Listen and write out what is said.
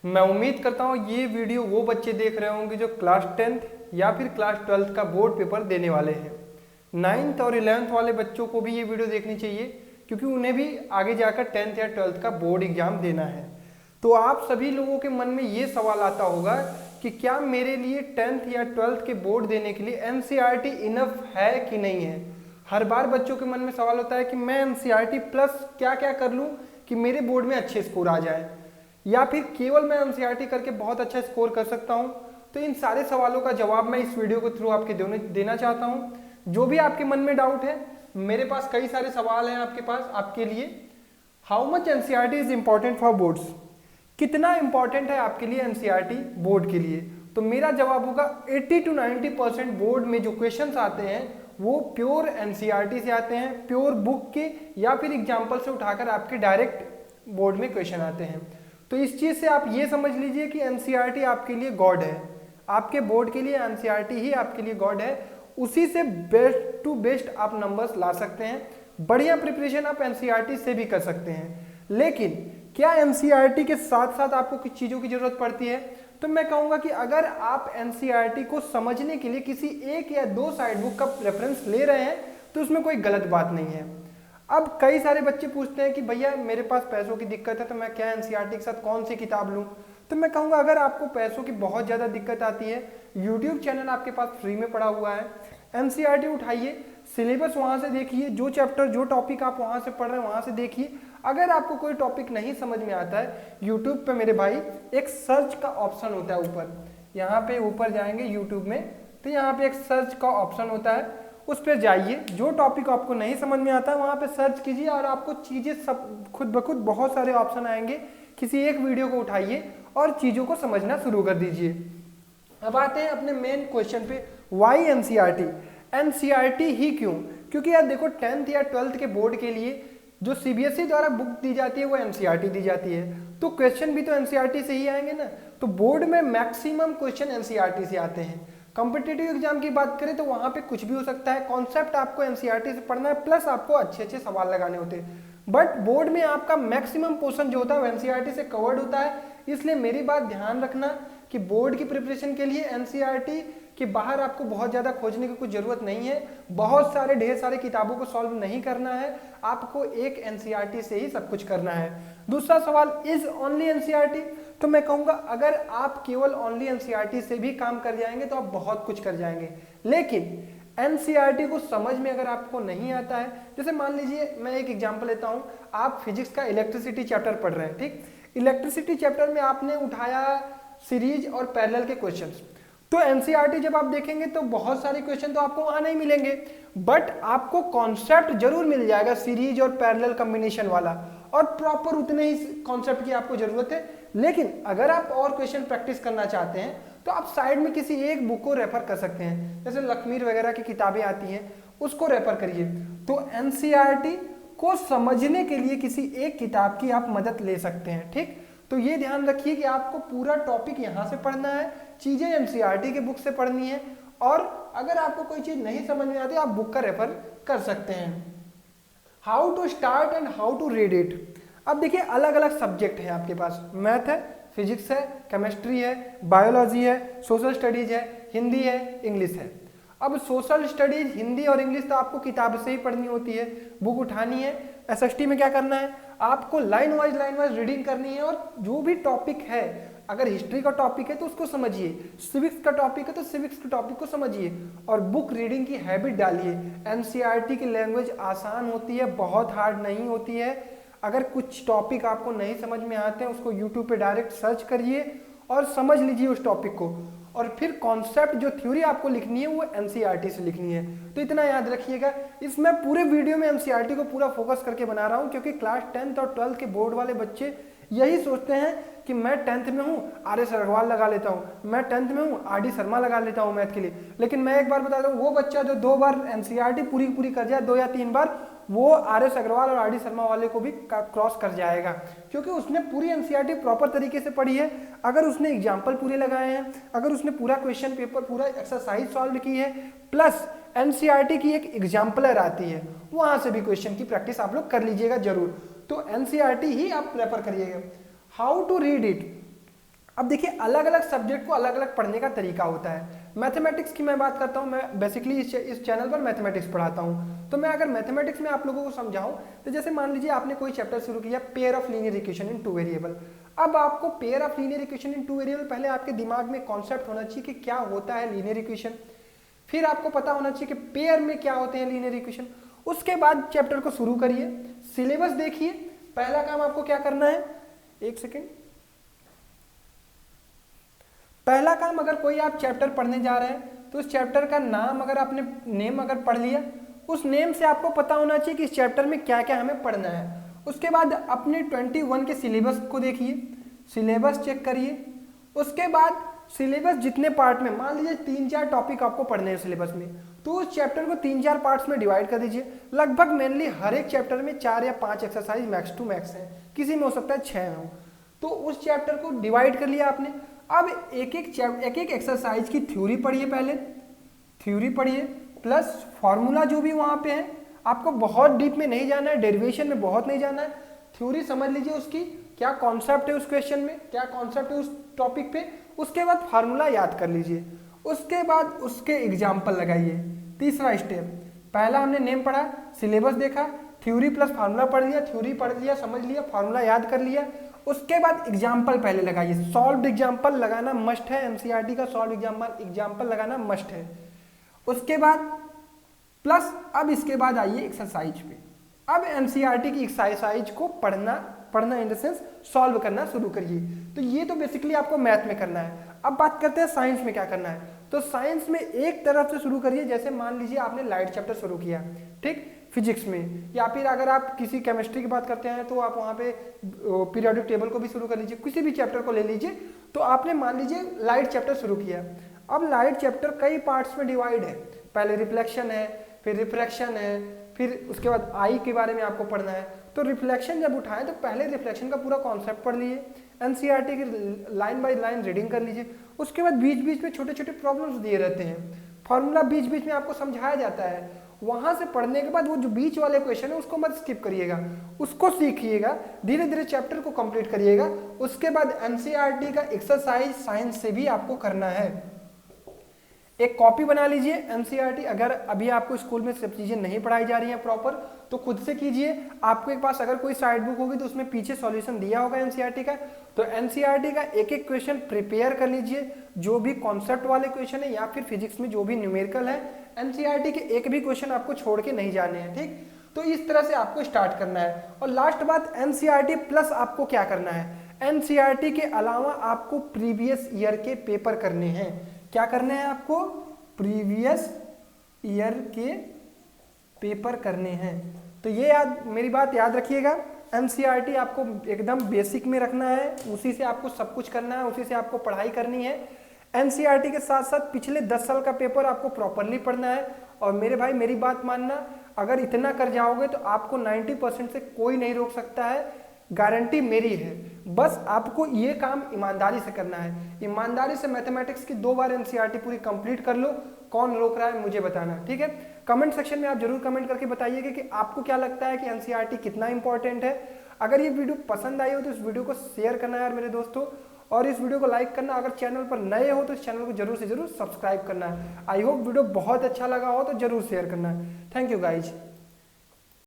मैं उम्मीद करता हूँ ये वीडियो वो बच्चे देख रहे होंगे जो क्लास 10th या फिर क्लास 12th का बोर्ड पेपर देने वाले हैं। 9th और 11th वाले बच्चों को भी ये वीडियो देखनी चाहिए क्योंकि उन्हें भी आगे जाकर 10th या 12th का बोर्ड एग्जाम देना है। तो आप सभी लोगों के मन में ये सवाल आता होगा कि क्या मेरे लिए 10th या 12th के बोर्ड देने के लिए NCERT इनफ है कि नहीं है। हर बार बच्चों के मन में सवाल होता है कि मैं NCERT प्लस क्या क्या कर लूँ कि मेरे बोर्ड में अच्छे स्कोर आ जाए, या फिर केवल मैं NCERT करके बहुत अच्छा स्कोर कर सकता हूँ। तो इन सारे सवालों का जवाब मैं इस वीडियो के थ्रू आपके देना चाहता हूँ। जो भी आपके मन में डाउट है, मेरे पास कई सारे सवाल हैं आपके पास आपके लिए। How much NCERT is important for boards, कितना इंपॉर्टेंट है आपके लिए NCERT बोर्ड के लिए। तो मेरा जवाब होगा 80 to 90% बोर्ड में जो क्वेश्चंस आते हैं वो प्योर NCERT से आते हैं, प्योर बुक के या फिर एग्जाम्पल से उठाकर आपके डायरेक्ट बोर्ड में क्वेश्चन आते हैं। तो इस चीज से आप ये समझ लीजिए कि NCERT आपके लिए गॉड है, आपके बोर्ड के लिए NCERT ही आपके लिए गॉड है। उसी से बेस्ट टू बेस्ट आप नंबर्स ला सकते हैं। बढ़िया प्रिपरेशन आप NCERT से भी कर सकते हैं। लेकिन क्या NCERT के साथ साथ आपको कुछ चीजों की जरूरत पड़ती है? तो मैं कहूंगा कि अगर आप NCERT को समझने के लिए किसी एक या दो साइड बुक का रेफरेंस ले रहे हैं तो उसमें कोई गलत बात नहीं है। अब कई सारे बच्चे पूछते हैं कि भैया मेरे पास पैसों की दिक्कत है तो मैं क्या NCERT के साथ कौन सी किताब लूं। तो मैं कहूंगा अगर आपको पैसों की बहुत ज्यादा दिक्कत आती है, YouTube चैनल आपके पास फ्री में पड़ा हुआ है, NCERT उठाइए, सिलेबस वहां से देखिए, जो चैप्टर जो टॉपिक आप वहां से पढ़ रहे हैं वहां से देखिए। अगर आपको कोई टॉपिक नहीं समझ में आता है, YouTube पे मेरे भाई एक सर्च का ऑप्शन होता है ऊपर, यहाँ पे ऊपर जाएंगे YouTube में तो यहाँ पे एक सर्च का ऑप्शन होता है, उस पर जाइए। जो टॉपिक आपको नहीं समझ में आता है वहाँ पे सर्च कीजिए और आपको चीज़ें सब खुद ब खुद बहुत सारे ऑप्शन आएंगे। किसी एक वीडियो को उठाइए और चीज़ों को समझना शुरू कर दीजिए। अब आते हैं अपने मेन क्वेश्चन पे, वाई NCERT, NCERT ही क्यों? क्योंकि यार देखो 10th या 12th के बोर्ड के लिए जो CBSE द्वारा बुक दी जाती है वो NCERT दी जाती है, तो क्वेश्चन भी तो NCERT से ही आएंगे ना। तो बोर्ड में मैक्सिमम क्वेश्चन NCERT से आते हैं। कॉम्पिटिटिव एग्जाम की बात करें तो वहां पे कुछ भी हो सकता है, कॉन्सेप्ट आपको NCERT से पढ़ना है प्लस आपको अच्छे अच्छे सवाल लगाने होते हैं। बट बोर्ड में आपका मैक्सिमम पोर्शन जो होता है वो NCERT से कवर्ड होता है। इसलिए मेरी बात ध्यान रखना कि बोर्ड की प्रिपरेशन के लिए NCERT के बाहर आपको बहुत ज्यादा खोजने की कुछ जरूरत नहीं है, बहुत सारे ढेर सारे किताबों को सॉल्व नहीं करना है, आपको एक NCERT से ही सब कुछ करना है। दूसरा सवाल, इज ओनली NCERT? तो मैं कहूंगा अगर आप केवल ओनली NCERT से भी काम कर जाएंगे तो आप बहुत कुछ कर जाएंगे। लेकिन NCERT को समझ में अगर आपको नहीं आता है, जैसे मान लीजिए मैं एक एग्जांपल लेता हूं, आप फिजिक्स का इलेक्ट्रिसिटी चैप्टर पढ़ रहे हैं, ठीक। इलेक्ट्रिसिटी चैप्टर में आपने उठाया सीरीज और पैरेलल के क्वेश्चंस, तो NCERT जब आप देखेंगे तो बहुत सारे क्वेश्चन तो आपको वहां नहीं मिलेंगे, बट आपको कॉन्सेप्ट जरूर मिल जाएगा सीरीज और पैरेलल कॉम्बिनेशन वाला, और प्रॉपर उतने ही कॉन्सेप्ट की आपको जरूरत है। लेकिन अगर आप और क्वेश्चन प्रैक्टिस करना चाहते हैं तो आप साइड में किसी एक बुक को रेफर कर सकते हैं, जैसे लखमीर वगैरह की किताबें आती हैं उसको रेफर करिए। तो NCERT को समझने के लिए किसी एक किताब की आप मदद ले सकते हैं, ठीक। तो ये ध्यान रखिए कि आपको पूरा टॉपिक यहाँ से पढ़ना है, चीजें NCERT के बुक से पढ़नी है, और अगर आपको कोई चीज नहीं समझ में आती आप बुक का रेफर कर सकते हैं। How to start and how to read it. अब देखिए अलग अलग सब्जेक्ट है आपके पास, मैथ है, फिजिक्स है, केमिस्ट्री है, बायोलॉजी है, सोशल स्टडीज है, हिंदी है, इंग्लिश है। अब सोशल स्टडीज, हिंदी और इंग्लिश तो आपको किताब से ही पढ़नी होती है, बुक उठानी है। SST में क्या करना है, आपको लाइन वाइज रीडिंग करनी है, और जो भी टॉपिक है, अगर हिस्ट्री का टॉपिक है तो उसको समझिए, सिविक्स का टॉपिक है तो सिविक्स के टॉपिक को समझिए, और बुक रीडिंग की हैबिट डालिए। NCERT की लैंग्वेज आसान होती है, बहुत हार्ड नहीं होती है। अगर कुछ टॉपिक आपको नहीं समझ में आते हैं उसको YouTube पे डायरेक्ट सर्च करिए और समझ लीजिए उस टॉपिक को, और फिर कॉन्सेप्ट जो थ्योरी आपको लिखनी है वो NCERT से लिखनी है। तो इतना याद रखिएगा। इसमें पूरे वीडियो में NCERT को पूरा फोकस करके बना रहा हूं क्योंकि क्लास 10th और 12th के बोर्ड वाले बच्चे यही सोचते हैं कि मैं 10th में हूं, RS अग्रवाल लगा लेता हूं, मैं 10th में हूं, RD शर्मा लगा लेता हूं मैथ के लिए। लेकिन मैं एक बार बता दूं, वो बच्चा जो 2 बार NCERT पूरी कर जाए, 2 या 3 बार, वो RS अग्रवाल और RD शर्मा वाले को भी क्रॉस कर जाएगा, क्योंकि उसने पूरी NCERT प्रॉपर तरीके से पढ़ी है। अगर उसने एग्जाम्पल पूरे लगाए हैं, अगर उसने पूरा क्वेश्चन पेपर, पूरा एक्सरसाइज सॉल्व की है, प्लस NCERT की एक एग्जाम्पलर आती है, वहां से भी क्वेश्चन की प्रैक्टिस आप लोग कर लीजिएगा जरूर। तो NCERT ही आप प्रेफर करिएगा। हाउ टू रीड इट, अब देखिए अलग अलग सब्जेक्ट को अलग अलग पढ़ने का तरीका होता है। मैथमेटिक्स की मैं बात करता हूँ, मैं बेसिकली इस चैनल पर मैथमेटिक्स पढ़ाता हूँ। तो मैं अगर मैथमेटिक्स में आप लोगों को समझाऊं तो जैसे मान लीजिए आपने कोई चैप्टर शुरू किया pair of linear equation in two variable. अब आपको pair of linear equation in two variable पहले आपके दिमाग में कॉन्सेप्ट होना चाहिए कि क्या होता है लीनियर इक्वेशन, फिर आपको पता होना चाहिए कि पेयर में क्या होते हैं लीनियर इक्वेशन। उसके बाद चैप्टर को शुरू करिए, सिलेबस देखिए। पहला काम आपको क्या करना है, एक सेकेंड, पहला काम अगर कोई आप चैप्टर पढ़ने जा रहे हैं तो उस चैप्टर का नाम अगर आपने नेम अगर पढ़ लिया, उस नेम से आपको पता होना चाहिए कि इस चैप्टर में क्या क्या हमें पढ़ना है। उसके बाद अपने 21 के सिलेबस को देखिए, सिलेबस चेक करिए। उसके बाद सिलेबस जितने पार्ट में, मान लीजिए 3-4 टॉपिक आपको पढ़ने हैं सिलेबस में, तो उस चैप्टर को 3-4 पार्ट्स में डिवाइड कर दीजिए। लगभग मेनली हर एक चैप्टर में 4 या 5 एक्सरसाइज मैक्स टू मैक्स है, किसी में हो सकता है 6 हो। तो उस चैप्टर को डिवाइड कर लिया आपने। अब एक एक एक्सरसाइज की थ्योरी पढ़िए, पहले थ्योरी पढ़िए प्लस फॉर्मूला जो भी वहां पे है। आपको बहुत डीप में नहीं जाना है, डेरिवेशन में बहुत नहीं जाना है, थ्योरी समझ लीजिए उसकी क्या कॉन्सेप्ट है उस क्वेश्चन में, क्या कॉन्सेप्ट है उस टॉपिक पे। उसके बाद फार्मूला याद कर लीजिए, उसके बाद उसके एग्जाम्पल लगाइए। तीसरा स्टेप, पहला हमने नेम पढ़ा, सिलेबस देखा, थ्योरी प्लस फार्मूला पढ़ लिया, थ्योरी पढ़ लिया, समझ लिया, फार्मूला याद कर लिया। उसके बाद एग्जाम्पल पहले लगाइए, सॉल्व्ड एग्जाम्पल लगाना मस्ट है, एनसीईआरटी का सॉल्व एग्जाम्पल लगाना मस्ट है। उसके बाद प्लस अब इसके बाद आइए एक्सरसाइज पे। अब एनसीईआरटी की एक्सरसाइज को पढ़ना इन द सेंस सॉल्व करना शुरू करिए। तो ये तो बेसिकली आपको मैथ में करना है। अब बात करते हैं साइंस में क्या करना है। तो साइंस में एक तरफ से शुरू करिए, जैसे मान लीजिए आपने लाइट चैप्टर शुरू किया, ठीक, फिजिक्स में, या फिर अगर आप किसी केमिस्ट्री की बात करते हैं तो आप वहाँ पे पीरियोडिक टेबल को भी शुरू कर लीजिए, किसी भी चैप्टर को ले लीजिए। तो आपने मान लीजिए लाइट चैप्टर शुरू किया। अब लाइट चैप्टर कई पार्ट्स में डिवाइड है, पहले रिफ्लेक्शन है, फिर रिफ्रैक्शन है, फिर उसके बाद आई के बारे में आपको पढ़ना है। तो रिफ्लेक्शन जब उठाएं तो पहले रिफ्लेक्शन का पूरा कॉन्सेप्ट पढ़ लीजिए, एनसीईआरटी की लाइन बाय लाइन रीडिंग कर लीजिए। उसके बाद बीच बीच में छोटे छोटे प्रॉब्लम्स दिए रहते हैं, फॉर्मूला बीच बीच में आपको समझाया जाता है। वहां से पढ़ने के बाद वो जो बीच वाले क्वेश्चन है उसको मत स्किप करिएगा, उसको सीखिएगा, धीरे धीरे चैप्टर को कंप्लीट करिएगा। उसके बाद एनसीईआरटी का एक्सरसाइज साइंस से भी आपको करना है। एक कॉपी बना लीजिए एनसीईआरटी, अगर अभी आपको स्कूल में सब चीजें नहीं पढ़ाई जा रही हैं प्रॉपर तो खुद से कीजिए। आपके पास अगर कोई साइड बुक होगी तो उसमें पीछे सॉल्यूशन दिया होगा एनसीईआरटी का। तो एनसीईआरटी का एक एक क्वेश्चन प्रिपेयर कर लीजिए, जो भी कॉन्सेप्ट वाले क्वेश्चन है या फिर फिजिक्स में जो भी न्यूमेरिकल है, एनसीईआरटी के एक भी क्वेश्चन आपको छोड़ के नहीं जाने हैं, ठीक। तो इस तरह से आपको स्टार्ट करना है। और लास्ट बात, एनसीईआरटी प्लस आपको क्या करना है, एनसीईआरटी के अलावा आपको प्रीवियस ईयर के पेपर करने हैं। क्या करने हैं आपको, प्रीवियस ईयर के पेपर करने हैं। तो ये मेरी बात याद रखिएगा, एनसीईआरटी आपको एकदम बेसिक में रखना है, उसी से आपको सब कुछ करना है, उसी से आपको पढ़ाई करनी है। एनसीईआरटी के साथ साथ पिछले 10 साल का पेपर आपको प्रॉपरली पढ़ना है। और मेरे भाई मेरी बात मानना, अगर इतना कर जाओगे तो आपको 90% से कोई नहीं रोक सकता है, गारंटी मेरी है। बस आपको ये काम ईमानदारी से करना है। ईमानदारी से मैथमेटिक्स की 2 बार एनसीईआरटी पूरी कंप्लीट कर लो, कौन रोक रहा है मुझे बताना, ठीक है। कमेंट सेक्शन में आप जरूर कमेंट करके बताइएगा कि आपको क्या लगता है कि एनसीईआरटी कितना इंपॉर्टेंट है। अगर ये वीडियो पसंद आई हो तो इस वीडियो को शेयर करना यार मेरे दोस्तों, और इस वीडियो को लाइक करना। अगर चैनल पर नए हो तो इस चैनल को जरूर से जरूर सब्सक्राइब करना है। आई होप वीडियो बहुत अच्छा लगा हो तो जरूर शेयर करना है। Thank you guys.